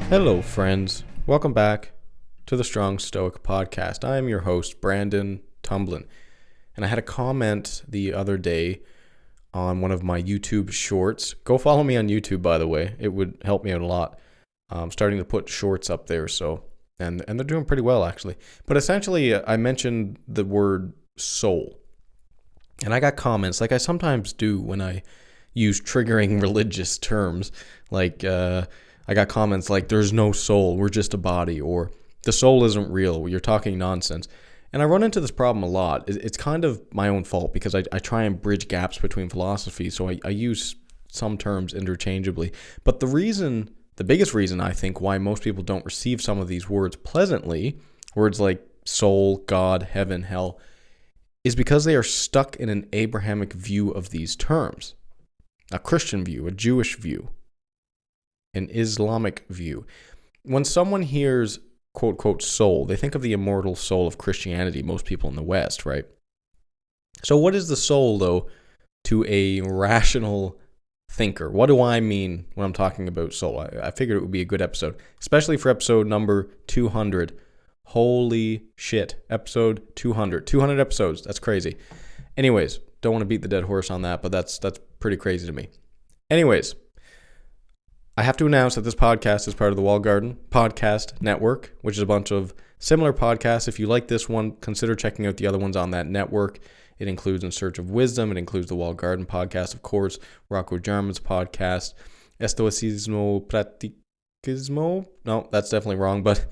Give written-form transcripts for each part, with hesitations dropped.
Hello, friends. Welcome back to the Strong Stoic Podcast. I am your host, Brandon Tumblin, and I had a comment the other day on one of my YouTube shorts. Go follow me on YouTube, by the way. It would help me out a lot. I'm starting to put shorts up there, and they're doing pretty well, actually. But essentially, I mentioned the word soul, and I got comments, like I sometimes do when I use triggering religious terms, like I got comments like, there's no soul, we're just a body, or the soul isn't real, you're talking nonsense. And I run into this problem a lot. It's kind of my own fault because I try and bridge gaps between philosophies, so I use some terms interchangeably. But the biggest reason I think why most people don't receive some of these words pleasantly, words like soul, God, heaven, hell, is because they are stuck in an Abrahamic view of these terms. A Christian view, a Jewish view, an Islamic view. When someone hears quote, quote, soul, they think of the immortal soul of Christianity, most people in the West, right? So what is the soul, though, to a rational thinker? What do I mean when I'm talking about soul? I figured it would be a good episode, especially for episode number 200. Holy shit, episode 200. 200 episodes, that's crazy. Anyways, don't want to beat the dead horse on that, but that's pretty crazy to me. Anyways, I have to announce that this podcast is part of the Walled Garden Podcast Network, which is a bunch of similar podcasts. If you like this one, consider checking out the other ones on that network. It includes In Search of Wisdom. It includes the Walled Garden Podcast, of course, Rocco Jarman's podcast, Estoicismo Praticismo. No, that's definitely wrong, but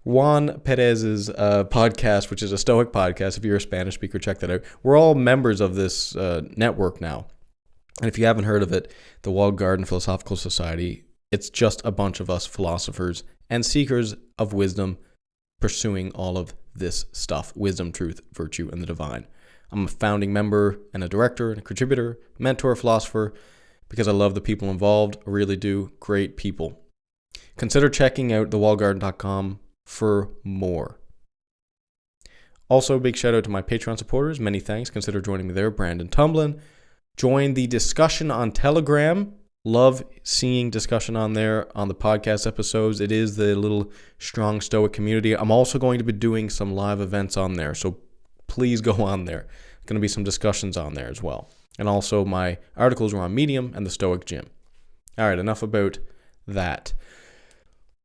Juan Perez's podcast, which is a Stoic podcast. If you're a Spanish speaker, check that out. We're all members of this network now. And if you haven't heard of it, the Walled Garden Philosophical Society, it's just a bunch of us philosophers and seekers of wisdom pursuing all of this stuff: wisdom, truth, virtue, and the divine. I'm a founding member and a director and a contributor, mentor, philosopher, because I love the people involved. I really do. Great people. Consider checking out thewalledgarden.com for more. Also, big shout out to my Patreon supporters. Many thanks. Consider joining me there, Brandon Tumblin. Join the discussion on Telegram. Love seeing discussion on there on the podcast episodes. It is the little Strong Stoic community. I'm also going to be doing some live events on there, so please go on there. There's going to be some discussions on there as well. And also my articles are on Medium and the Stoic Gym. All right, enough about that.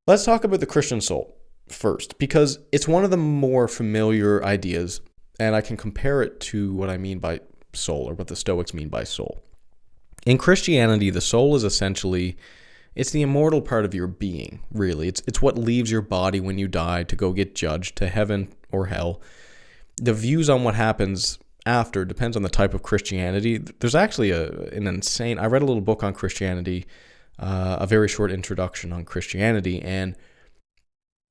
Let's talk about the Christian soul first, because it's one of the more familiar ideas, and I can compare it to what I mean by soul, or what the Stoics mean by soul. In Christianity, the soul is essentially, it's the immortal part of your being, really. It's what leaves your body when you die to go get judged to heaven or hell. The views on what happens after depends on the type of Christianity. There's actually I read a little book on Christianity, a very short introduction on Christianity, and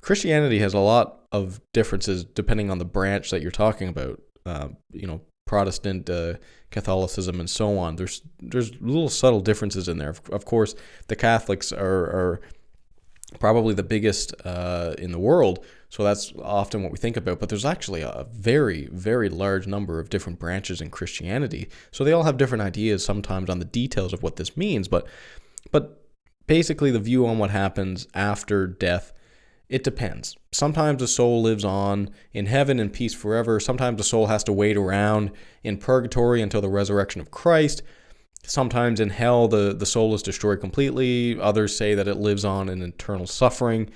Christianity has a lot of differences depending on the branch that you're talking about. Protestant, Catholicism, and so on. There's little subtle differences in there. Of course, the Catholics are probably the biggest in the world, so that's often what we think about. But there's actually a very, very large number of different branches in Christianity. So they all have different ideas sometimes on the details of what this means. But basically, the view on what happens after death, it depends. Sometimes the soul lives on in heaven in peace forever. Sometimes the soul has to wait around in purgatory until the resurrection of Christ. Sometimes in hell, the soul is destroyed completely. Others say that it lives on in eternal suffering.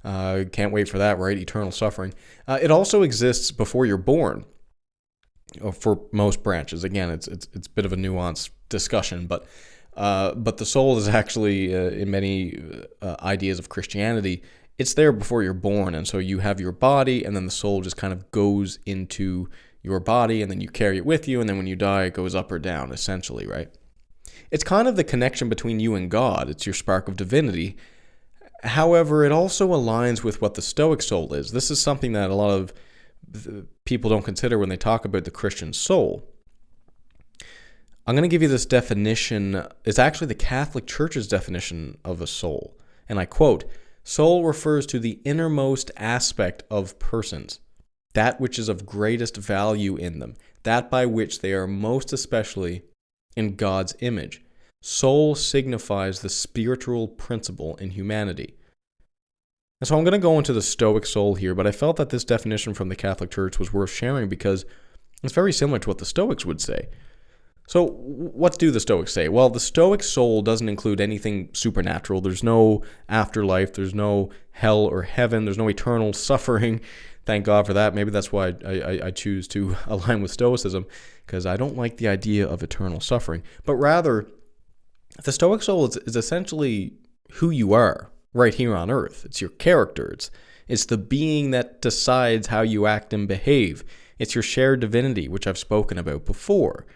Can't wait for that, right? Eternal suffering. It also exists before you're born, for most branches. Again, it's a bit of a nuanced discussion, but the soul is actually, in many ideas of Christianity, it's there before you're born, and so you have your body, and then the soul just kind of goes into your body, and then you carry it with you, and then when you die, it goes up or down, essentially, right? It's kind of the connection between you and God. It's your spark of divinity. However, it also aligns with what the Stoic soul is. This is something that a lot of people don't consider when they talk about the Christian soul. I'm going to give you this definition. It's actually the Catholic Church's definition of a soul, and I quote, "Soul refers to the innermost aspect of persons, that which is of greatest value in them, that by which they are most especially in God's image. Soul signifies the spiritual principle in humanity." And so I'm going to go into the Stoic soul here, but I felt that this definition from the Catholic Church was worth sharing because it's very similar to what the Stoics would say. So what do the Stoics say? Well, the Stoic soul doesn't include anything supernatural. There's no afterlife. There's no hell or heaven. There's no eternal suffering. Thank God for that. Maybe that's why I choose to align with Stoicism, because I don't like the idea of eternal suffering. But rather, the Stoic soul is essentially who you are right here on earth. It's your character. It's the being that decides how you act and behave. It's your shared divinity, which I've spoken about before.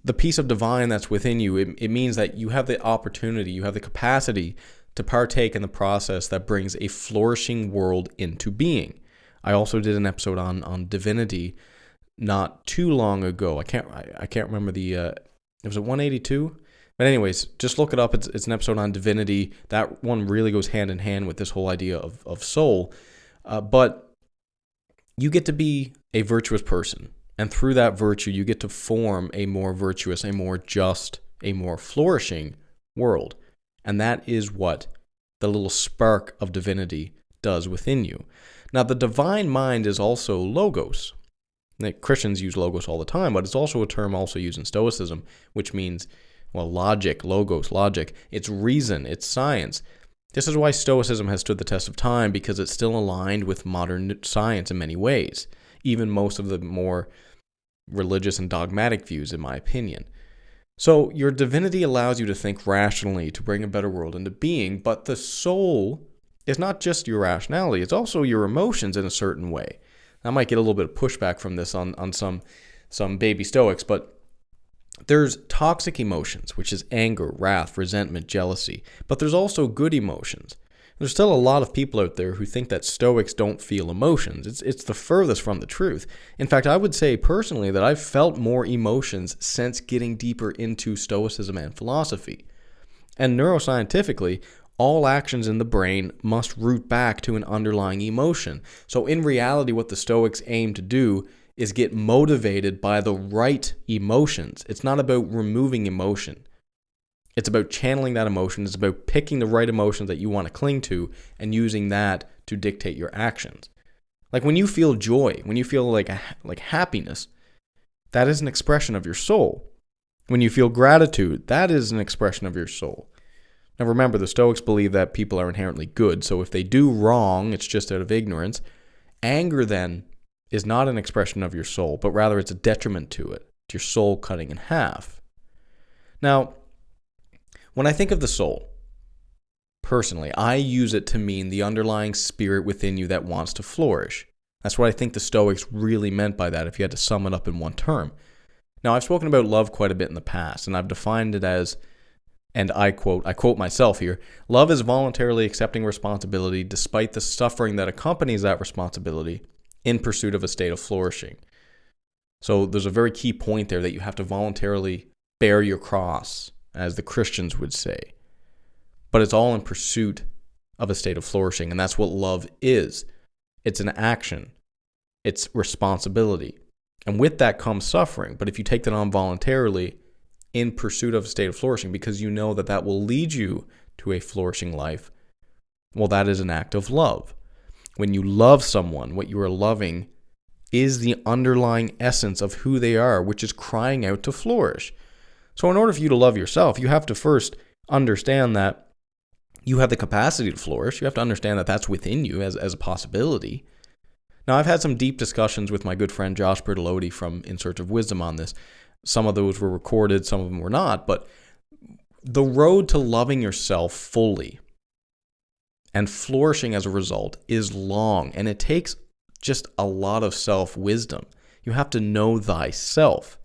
The piece of divine that's within you, it means that you have the opportunity, you have the capacity to partake in the process that brings a flourishing world into being. I also did an episode on divinity not too long ago. I can't remember was it 182? But anyways, just look it up. It's an episode on divinity. That one really goes hand in hand with this whole idea of soul. But you get to be a virtuous person. And through that virtue, you get to form a more virtuous, a more just, a more flourishing world. And that is what the little spark of divinity does within you. Now, the divine mind is also logos. Christians use logos all the time, but it's also a term also used in Stoicism, which means, well, logic, logos, logic. It's reason, it's science. This is why Stoicism has stood the test of time, because it's still aligned with modern science in many ways, even most of the more religious and dogmatic views, in my opinion. So your divinity allows you to think rationally to bring a better world into being, but the soul is not just your rationality, it's also your emotions in a certain way. I might get a little bit of pushback from this on some baby Stoics, but there's toxic emotions, which is anger, wrath, resentment, jealousy, but there's also good emotions. There's still a lot of people out there who think that Stoics don't feel emotions. It's the furthest from the truth. In fact, I would say personally that I've felt more emotions since getting deeper into Stoicism and philosophy. And neuroscientifically, all actions in the brain must root back to an underlying emotion. So in reality, what the Stoics aim to do is get motivated by the right emotions. It's not about removing emotion. It's about channeling that emotion. It's about picking the right emotions that you want to cling to and using that to dictate your actions. Like when you feel joy, when you feel like happiness, that is an expression of your soul. When you feel gratitude, that is an expression of your soul. Now remember, the Stoics believe that people are inherently good, so if they do wrong, it's just out of ignorance. Anger then is not an expression of your soul, but rather it's a detriment to it, to your soul cutting in half. Now, when I think of the soul, personally, I use it to mean the underlying spirit within you that wants to flourish. That's what I think the Stoics really meant by that, if you had to sum it up in one term. Now, I've spoken about love quite a bit in the past, and I've defined it as, and I quote myself here, love is voluntarily accepting responsibility despite the suffering that accompanies that responsibility in pursuit of a state of flourishing. So there's a very key point there that you have to voluntarily bear your cross, as the Christians would say. But it's all in pursuit of a state of flourishing, and that's what love is. It's an action. It's responsibility. And with that comes suffering. But if you take that on voluntarily in pursuit of a state of flourishing, because you know that that will lead you to a flourishing life, well, that is an act of love. When you love someone, what you are loving is the underlying essence of who they are, which is crying out to flourish. So in order for you to love yourself, you have to first understand that you have the capacity to flourish. You have to understand that that's within you as a possibility. Now, I've had some deep discussions with my good friend Josh Bertolotti from In Search of Wisdom on this. Some of those were recorded, some of them were not. But the road to loving yourself fully and flourishing as a result is long, and it takes just a lot of self-wisdom. You have to know thyself.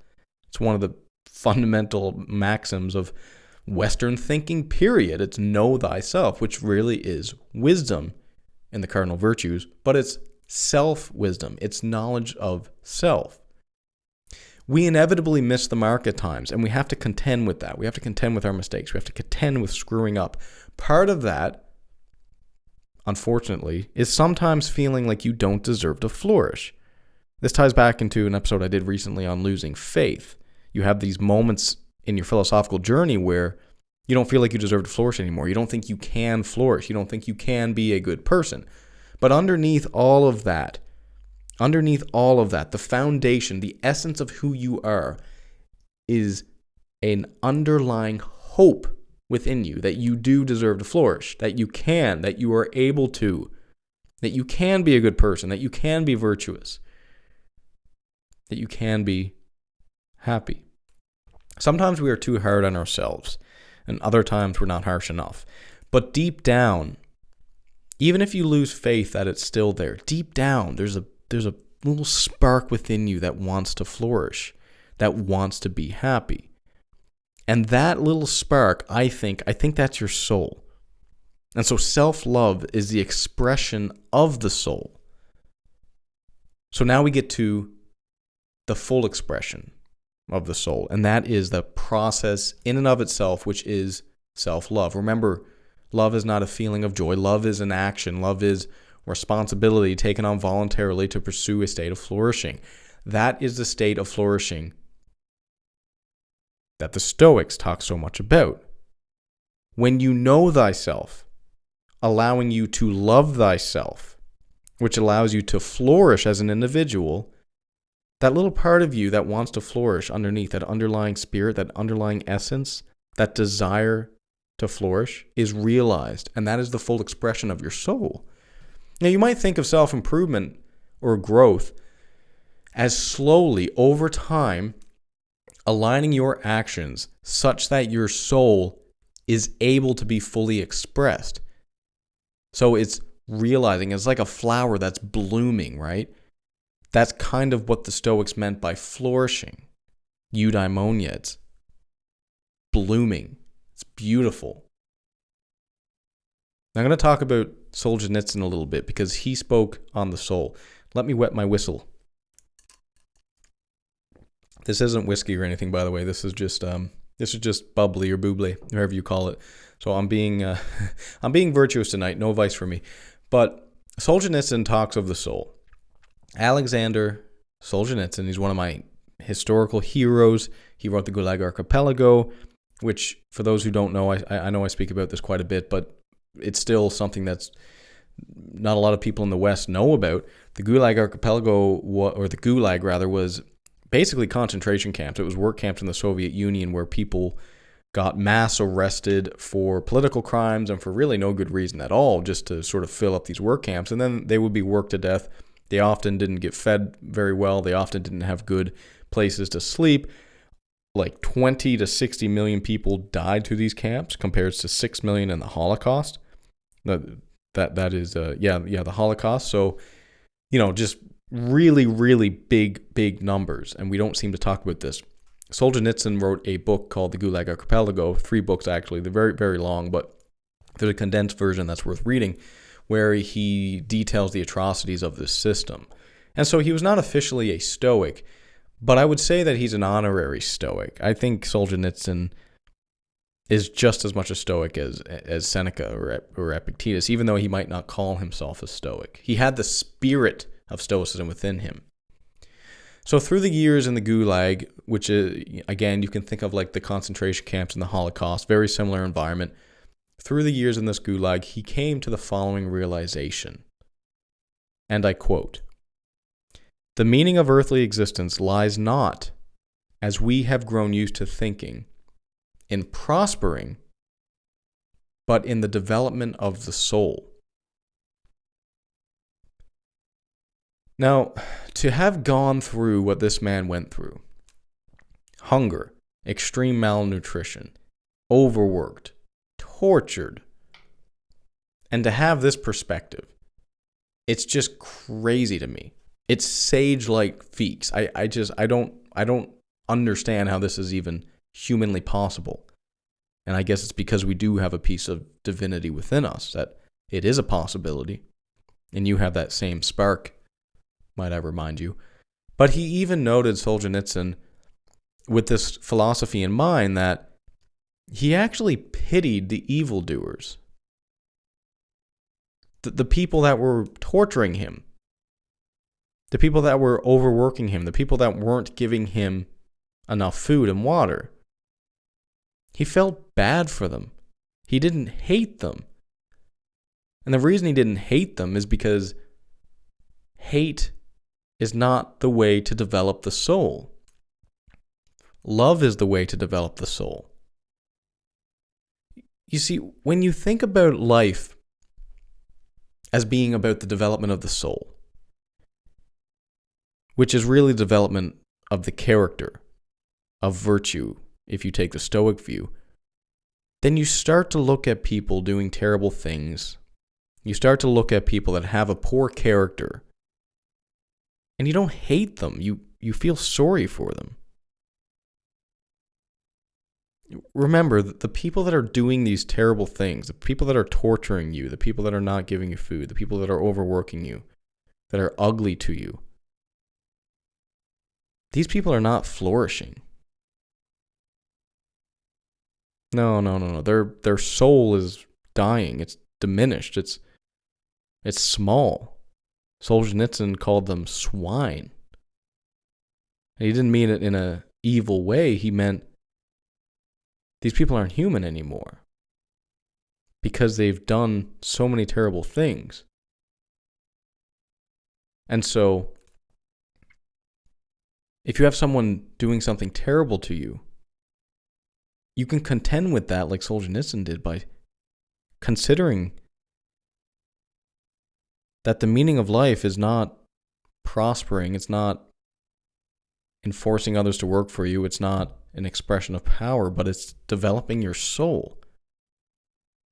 It's one of the fundamental maxims of Western thinking, period. It's know thyself, which really is wisdom in the cardinal virtues, but it's self-wisdom. It's knowledge of self. We inevitably miss the mark at times, and we have to contend with that. We have to contend with our mistakes. We have to contend with screwing up. Part of that, unfortunately, is sometimes feeling like you don't deserve to flourish. This ties back into an episode I did recently on losing faith. You have these moments in your philosophical journey where You don't feel like you deserve to flourish anymore. You don't think you can flourish. You don't think you can be a good person. But underneath all of that, the foundation, the essence of who you are is an underlying hope within you that you do deserve to flourish, that you can, that you are able to, that you can be a good person, that you can be virtuous, that you can be happy. Sometimes we are too hard on ourselves, and other times we're not harsh enough. But deep down, even if you lose faith that it's still there, deep down there's a little spark within you that wants to flourish, that wants to be happy. And that little spark, I think that's your soul. And so self-love is the expression of the soul. So now we get to the full expression of the soul, and that is the process in and of itself, which is self-love. Remember, love is not a feeling of joy. Love is an action. Love is responsibility taken on voluntarily to pursue a state of flourishing. That is the state of flourishing that the Stoics talk so much about. When you know thyself, allowing you to love thyself, which allows you to flourish as an individual, that little part of you that wants to flourish underneath, that underlying spirit, that underlying essence, that desire to flourish is realized, and that is the full expression of your soul. Now, you might think of self-improvement or growth as slowly, over time, aligning your actions such that your soul is able to be fully expressed. So it's realizing it's like a flower that's blooming, right? That's kind of what the Stoics meant by flourishing. Eudaimonia, it's blooming. It's beautiful. Now I'm going to talk about Solzhenitsyn a little bit because he spoke on the soul. Let me wet my whistle. This isn't whiskey or anything, by the way. This is just bubbly or boobly, however you call it. So I'm being virtuous tonight. No vice for me. But Solzhenitsyn talks of the soul. Alexander Solzhenitsyn, he's one of my historical heroes. He wrote the Gulag Archipelago, which, for those who don't know, I know I speak about this quite a bit, but it's still something that's not a lot of people in the West know about. The Gulag Archipelago, or the Gulag rather, was basically concentration camps. It was work camps in the Soviet Union where people got mass arrested for political crimes and for really no good reason at all, just to sort of fill up these work camps. And then they would be worked to death. They often didn't get fed very well. They often didn't have good places to sleep. Like 20 to 60 million people died through these camps, compared to 6 million in the Holocaust. That is the Holocaust. So, just really, really big numbers, and we don't seem to talk about this. Solzhenitsyn wrote a book called The Gulag Archipelago, 3 books actually. They're very, very long, but there's a condensed version that's worth reading, where he details the atrocities of this system. And so he was not officially a Stoic, but I would say that he's an honorary Stoic. I think Solzhenitsyn is just as much a Stoic as Seneca or Epictetus, even though he might not call himself a Stoic. He had the spirit of Stoicism within him. So through the years in the Gulag, which is, again, you can think of like the concentration camps and the Holocaust, very similar environment. Through the years in this Gulag, he came to the following realization, and I quote, "The meaning of earthly existence lies not, as we have grown used to thinking, in prospering, but in the development of the soul." Now, to have gone through what this man went through, hunger, extreme malnutrition, overworked, tortured, and to have this perspective, it's just crazy to me. It's sage-like feats. I don't understand how this is even humanly possible. And I guess it's because we do have a piece of divinity within us, that it is a possibility. And you have that same spark, might I remind you. But he even noted, Solzhenitsyn, with this philosophy in mind, that he actually pitied the evildoers, the people that were torturing him, the people that were overworking him, the people that weren't giving him enough food and water. He felt bad for them. He didn't hate them. And the reason he didn't hate them is because hate is not the way to develop the soul. Love is the way to develop the soul. You see, when you think about life as being about the development of the soul, which is really the development of the character, of virtue, if you take the Stoic view, then you start to look at people doing terrible things. You start to look at people that have a poor character, and you don't hate them. You feel sorry for them. Remember, the people that are doing these terrible things, the people that are torturing you, the people that are not giving you food, the people that are overworking you, that are ugly to you, these people are not flourishing. No. Their soul is dying. It's diminished. It's small. Solzhenitsyn called them swine. And he didn't mean it in an evil way. He meant these people aren't human anymore because they've done so many terrible things. And so, if you have someone doing something terrible to you, you can contend with that like Solzhenitsyn did by considering that the meaning of life is not prospering, it's not enforcing others to work for you, it's not an expression of power, but it's developing your soul.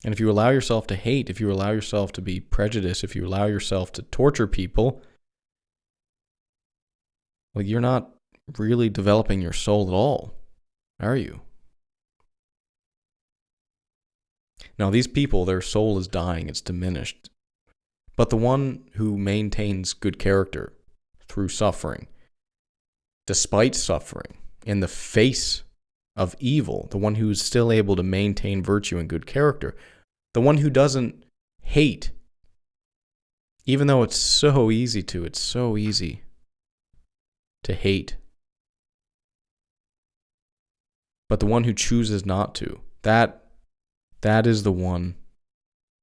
And if you allow yourself to hate, if you allow yourself to be prejudiced, if you allow yourself to torture people, well, you're not really developing your soul at all, are you? Now, these people, their soul is dying, it's diminished. But the one who maintains good character through suffering, despite suffering, in the face of evil, the one who's still able to maintain virtue and good character, the one who doesn't hate, even though it's so easy to hate. But the one who chooses not to, that is the one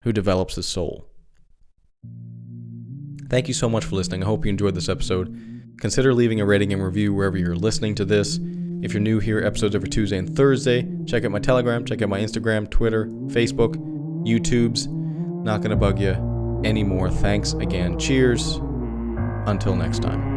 who develops the soul. Thank you so much for listening. I hope you enjoyed this episode. Consider leaving a rating and review wherever you're listening to this. If you're new here, episodes every Tuesday and Thursday. Check out my Telegram, check out my Instagram, Twitter, Facebook, YouTube's. Not going to bug you anymore. Thanks again. Cheers. Until next time.